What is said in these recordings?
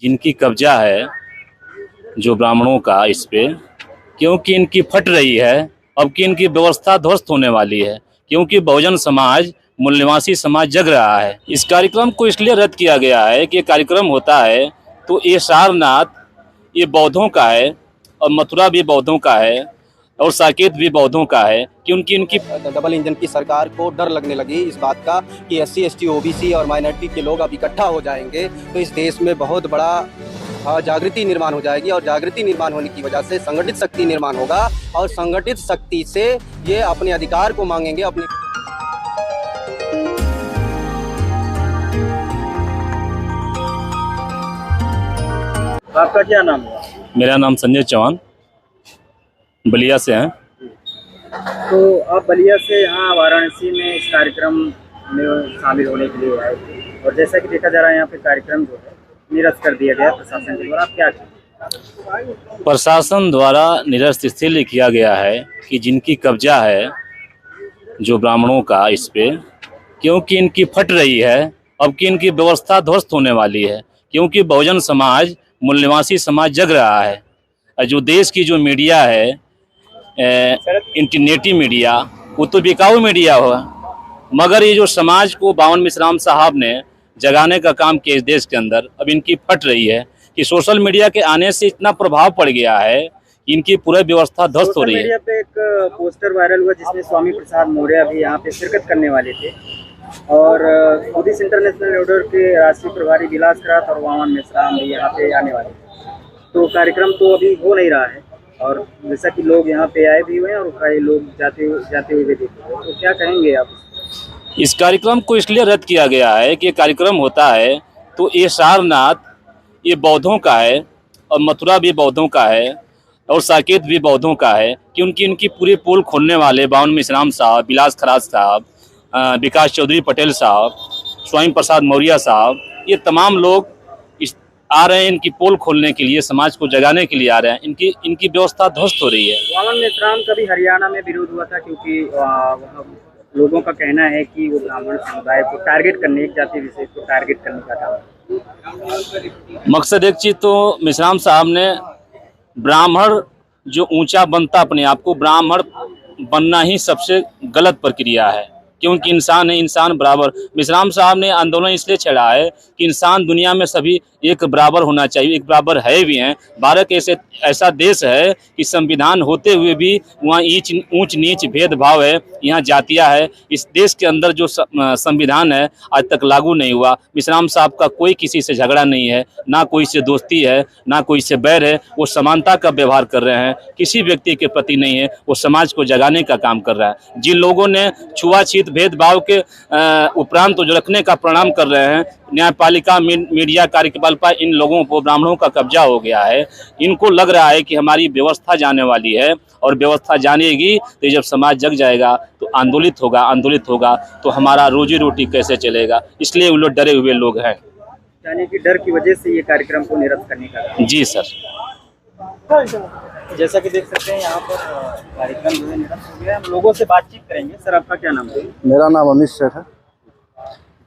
जिनकी कब्जा है जो ब्राह्मणों का इस पे, क्योंकि इनकी फट रही है। अब कि इनकी व्यवस्था ध्वस्त होने वाली है, क्योंकि बहुजन समाज, मूल निवासी समाज जग रहा है। इस कार्यक्रम को इसलिए रद्द किया गया है कि ये कार्यक्रम होता है तो ये सारनाथ ये बौद्धों का है और मथुरा भी बौद्धों का है और साकेत भी बौद्धों का है कि उनकी डबल इंजन की सरकार को डर लगने लगी इस बात का कि SC ST OBC और माइनॉरिटी के लोग अब इकट्ठा हो जाएंगे तो इस देश में बहुत बड़ा जागृति निर्माण हो जाएगी और जागृति निर्माण होने की वजह से संगठित शक्ति निर्माण होगा और संगठित शक्ति से ये अपने अधिकार को मांगेंगे। अपने आपका क्या नाम है? मेरा नाम संजय चौहान, बलिया से हैं। तो आप बलिया से यहाँ वाराणसी में इस कार्यक्रम में शामिल होने के लिए आए थे और जैसा कि देखा जा रहा है यहाँ पे कार्यक्रम जो है निरस्त कर दिया गया प्रशासन के द्वारा। आप क्या कहें? प्रशासन द्वारा निरस्त इसलिए किया गया है कि जिनकी कब्जा है जो ब्राह्मणों का इस पे, क्योंकि इनकी फट रही है। अब कि इनकी व्यवस्था ध्वस्त होने वाली है, क्योंकि बहुजन समाज, मूल निवासी समाज जग रहा है। और जो देश की जो मीडिया है, इंटरनेटी मीडिया, वो तो बिकाऊ मीडिया हुआ, मगर ये जो समाज को बावन मिश्राम साहब ने जगाने का काम किया इस देश के अंदर, अब इनकी फट रही है कि सोशल मीडिया के आने से इतना प्रभाव पड़ गया है कि इनकी पूरी व्यवस्था ध्वस्त हो रही है। मीडिया पे एक पोस्टर वायरल हुआ जिसमें स्वामी प्रसाद मौर्य भी यहाँ पे शिरकत करने वाले थे और बुद्धिस्ट इंटरनेशनल ऑर्डर के राष्ट्रीय प्रभारी विलास करात और वामन मिश्राम भी यहाँ पे आने वाले थे। तो कार्यक्रम तो अभी हो नहीं रहा है और जैसा कि लोग यहाँ पे आए भी हुए हैं और कई लोग जाते हुए भी देखे, तो क्या कहेंगे आप? इस कार्यक्रम को इसलिए रद्द किया गया है कि कार्यक्रम होता है तो ये सारनाथ ये बौद्धों का है और मथुरा भी बौद्धों का है और साकेत भी बौद्धों का है कि उनकी पूरी पोल खोलने वाले बावन मिश्राम साहब, विलास खराज साहब, विकास चौधरी पटेल साहब, स्वामी प्रसाद मौर्य साहब, ये तमाम लोग आ रहे हैं इनकी पोल खोलने के लिए, समाज को जगाने के लिए आ रहे हैं। इनकी व्यवस्था ध्वस्त हो रही है। वामन मिश्राम का भी हरियाणा में विरोध हुआ था क्योंकि लोगों का कहना है कि वो ब्राह्मण समुदाय को टारगेट करने, एक जाति विशेष को टारगेट करने का काम। मकसद एक चीज तो मिश्राम साहब ने, ब्राह्मण जो ऊंचा बनता अपने आप को, ब्राह्मण बनना ही सबसे गलत प्रक्रिया है, क्योंकि इंसान है, इंसान बराबर। मिश्राम साहब ने आंदोलन इसलिए छेड़ा है कि इंसान दुनिया में सभी एक बराबर होना चाहिए, एक बराबर है भी हैं। भारत ऐसा देश है कि संविधान होते हुए भी वहाँ ऊंच नीच भेदभाव है, यहाँ जातियाँ है। इस देश के अंदर जो संविधान है आज तक लागू नहीं हुआ। मिश्राम साहब का कोई किसी से झगड़ा नहीं है, ना कोई से दोस्ती है, ना कोई से बैर है। वो समानता का व्यवहार कर रहे हैं, किसी व्यक्ति के प्रति नहीं है। वो समाज को जगाने का काम कर रहा है। जिन लोगों ने छुआछूत भेदभाव के उपरांत जो रखने का प्रणाम कर रहे हैं, न्यायपालिका मीडिया कार्यबल पर इन लोगों को, ब्राह्मणों का कब्जा हो गया है। इनको लग रहा है कि हमारी व्यवस्था जाने वाली है और व्यवस्था जानेगी तो जब समाज जग जाएगा तो आंदोलित होगा तो हमारा रोजी रोटी कैसे चलेगा, इसलिए वो लोग डरे हुए लोग हैं। यानी कि डर की वजह से ये कार्यक्रम को निरस्त करने का। जी सर। जैसा कि देख सकते हैं यहाँ पर कार्यक्रम जो है निरस्त हो गया। हम लोगों से बातचीत करेंगे। सर आपका क्या नाम है? मेरा नाम अमित सेठ है,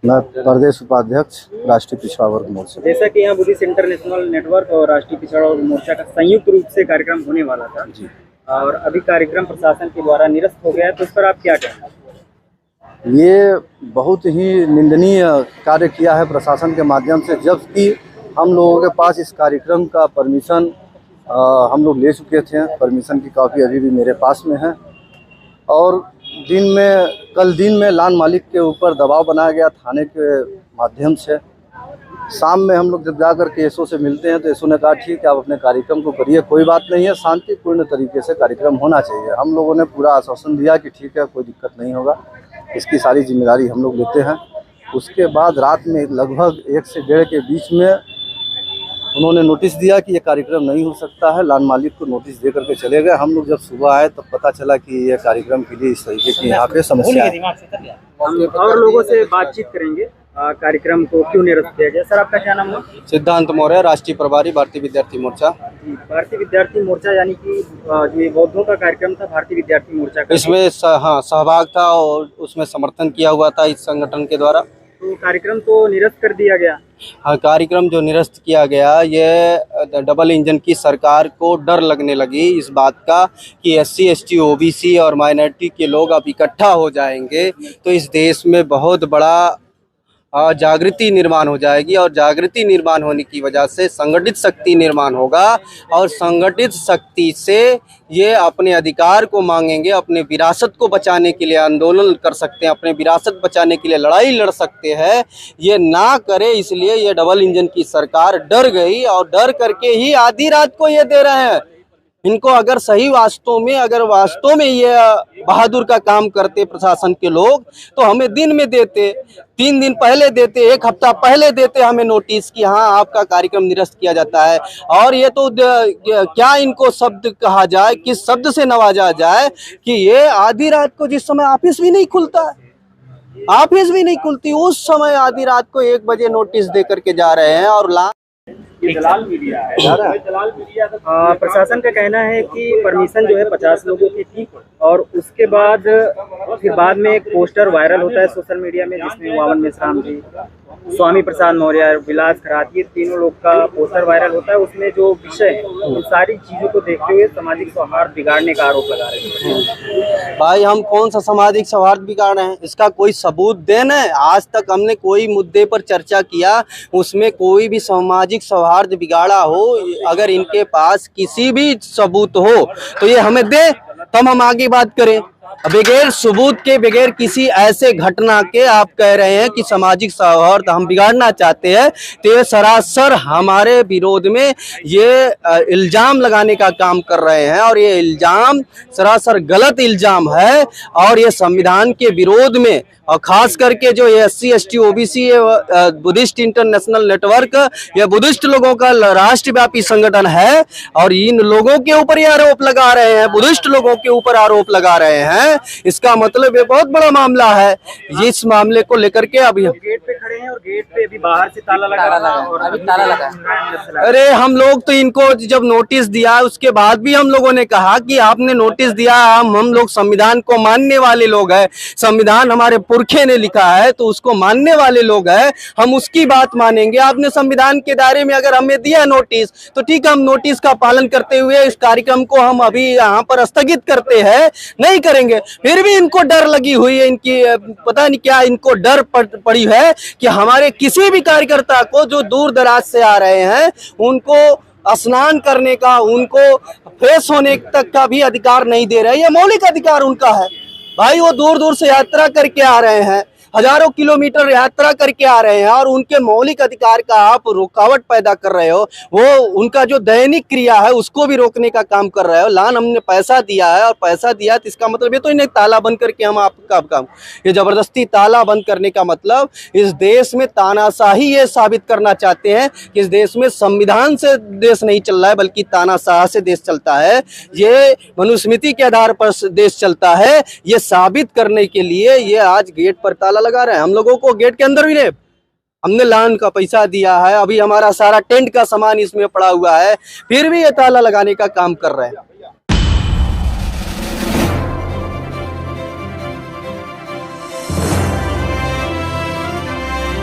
मैं प्रदेश उपाध्यक्ष राष्ट्रीय पिछड़ा वर्ग मोर्चा। जैसा कि यहाँ बुद्धिस्ट इंटरनेशनल नेटवर्क और राष्ट्रीय पिछड़ा वर्ग मोर्चा का संयुक्त रूप से कार्यक्रम होने वाला था जी, और अभी कार्यक्रम प्रशासन के द्वारा निरस्त हो गया है, तो इस पर आप क्या कहें? ये बहुत ही निंदनीय कार्य किया है प्रशासन के माध्यम से, जबकि हम लोगों के पास इस कार्यक्रम का परमिशन हम लोग ले चुके थे। परमिशन की कॉपी अभी भी मेरे पास में है और कल दिन में लान मालिक के ऊपर दबाव बनाया गया थाने के माध्यम से। शाम में हम लोग जब जाकर के एसओ से मिलते हैं तो एसओ ने कहा ठीक है आप अपने कार्यक्रम को करिए, कोई बात नहीं है, शांतिपूर्ण तरीके से कार्यक्रम होना चाहिए। हम लोगों ने पूरा आश्वासन दिया कि ठीक है कोई दिक्कत नहीं होगा, इसकी सारी जिम्मेदारी हम लोग लेते हैं। उसके बाद रात में लगभग 1 से 1.5 के बीच में उन्होंने नोटिस दिया कि ये कार्यक्रम नहीं हो सकता है। लान मालिक को नोटिस दे करके चले गए। हम लोग जब सुबह आए तब पता चला कि ये कार्यक्रम के लिए इस तरीके की यहाँ पे समस्या है। हम और लोगों से बातचीत करेंगे कार्यक्रम को क्यों निरस्त किया गया। सर आपका क्या नाम है? सिद्धांत मौर्य, राष्ट्रीय प्रभारी भारतीय विद्यार्थी मोर्चा। भारतीय विद्यार्थी मोर्चा यानी कि ये बौद्धों का कार्यक्रम था, भारतीय विद्यार्थी मोर्चा का इसमें सहभाग था और उसमें समर्थन किया हुआ था इस संगठन के द्वारा। तो कार्यक्रम तो निरस्त कर दिया गया। हाँ, कार्यक्रम जो निरस्त किया गया, ये डबल इंजन की सरकार को डर लगने लगी इस बात का कि SC ST OBC और माइनॉरिटी के लोग अब इकट्ठा हो जाएंगे तो इस देश में बहुत बड़ा जागृति निर्माण हो जाएगी, और जागृति निर्माण होने की वजह से संगठित शक्ति निर्माण होगा, और संगठित शक्ति से ये अपने अधिकार को मांगेंगे, अपने विरासत को बचाने के लिए आंदोलन कर सकते हैं, अपने विरासत बचाने के लिए लड़ाई लड़ सकते हैं। ये ना करे, इसलिए ये डबल इंजन की सरकार डर गई, और डर करके ही आधी रात को ये दे रहे हैं। इनको अगर सही वास्तव में ये बहादुर का काम करते प्रशासन के लोग, तो हमें दिन में देते, 3 दिन पहले देते, 1 हफ्ता पहले देते हमें नोटिस कि हाँ आपका कार्यक्रम निरस्त किया जाता है। और ये तो क्या इनको शब्द कहा जाए, किस शब्द से नवाजा जाए कि ये आधी रात को, जिस समय ऑफिस भी नहीं खुलता है, ऑफिस भी नहीं खुलती, उस समय आधी रात को 1 बजे नोटिस दे करके जा रहे हैं। और दलाल मीडिया है। प्रशासन का कहना है कि परमिशन जो है 50 लोगों की थी, और उसके बाद फिर बाद में एक पोस्टर वायरल होता है सोशल मीडिया में, जिसमें वामन मेश्राम जी, स्वामी प्रसाद मौर्य, विलास खरात, ये तीनों लोग का पोस्टर वायरल होता है। उसमें जो विषय है उन सारी चीजों को देखते हुए सामाजिक सौहार्द बिगाड़ने का आरोप लगा रहे हैं। भाई, हम कौन सा सामाजिक सौहार्द बिगाड़ रहे हैं? इसका कोई सबूत देना है? आज तक हमने कोई मुद्दे पर चर्चा किया, उसमें कोई भी सामाजिक सौहार्द बिगाड़ा हो, अगर इनके पास किसी भी सबूत हो तो ये हमें दे, तब हम आगे बात करें। बगैर सबूत के, बगैर किसी ऐसे घटना के आप कह रहे हैं कि सामाजिक सौहार्द हम बिगाड़ना चाहते हैं, तो ये सरासर हमारे विरोध में ये इल्जाम लगाने का काम कर रहे हैं, और ये इल्जाम सरासर गलत इल्जाम है, और ये संविधान के विरोध में, और खास करके जो ये SC ST OBC Buddhist international network, ये बुद्धिस्ट लोगों का राष्ट्रव्यापी संगठन है, और इन लोगों के ऊपर ये आरोप लगा रहे हैं, बुद्धिस्ट लोगों के ऊपर आरोप लगा रहे हैं। इसका मतलब ये बहुत बड़ा मामला है। इस मामले को लेकर के अभी गेट पे खड़े हैं, और गेट पे अभी बाहर से ताला लगा और अभी ताला लगा। अरे हम लोग तो इनको जब नोटिस दिया, उसके बाद भी हम लोगों ने कहा कि आपने नोटिस दिया, हम लोग संविधान को मानने वाले लोग हैं, संविधान हमारे पुरखे ने लिखा है तो उसको मानने वाले लोग हैं, हम उसकी बात मानेंगे। आपने संविधान के दायरे में अगर हमें दिया नोटिस तो ठीक है, हम नोटिस का पालन करते हुए इस कार्यक्रम को हम अभी यहाँ पर स्थगित करते हैं, नहीं करेंगे। फिर भी इनको डर लगी हुई है, इनकी पता नहीं क्या इनको डर पड़ी है कि हमारे किसी भी कार्यकर्ता को जो दूर दराज से आ रहे हैं उनको स्नान करने का, उनको फ्रेश होने तक का भी अधिकार नहीं दे रहे। ये मौलिक अधिकार उनका है भाई। वो दूर दूर से यात्रा करके आ रहे हैं, हजारों किलोमीटर यात्रा करके आ रहे हैं, और उनके मौलिक अधिकार का आप रुकावट पैदा कर रहे हो। वो उनका जो दैनिक क्रिया है उसको भी रोकने का काम कर रहे हो। लान हमने पैसा दिया है, और पैसा दिया तो इसका मतलब ये तो इन्हें ताला बंद करके हम आपका काम, ये जबरदस्ती ताला बंद करने का मतलब इस देश में तानाशाही ये साबित करना चाहते हैं कि इस देश में संविधान से देश नहीं चल रहा है, बल्कि तानाशाह से देश चलता है। ये मनुस्मृति के आधार पर देश चलता है, ये साबित करने के लिए ये आज गेट पर ताला लगा रहे हैं। हम लोगों को गेट के अंदर भी नहीं, हमने लान का पैसा दिया है, अभी हमारा सारा टेंट का सामान इसमें पड़ा हुआ है, फिर भी ये ताला लगाने का काम कर रहे हैं।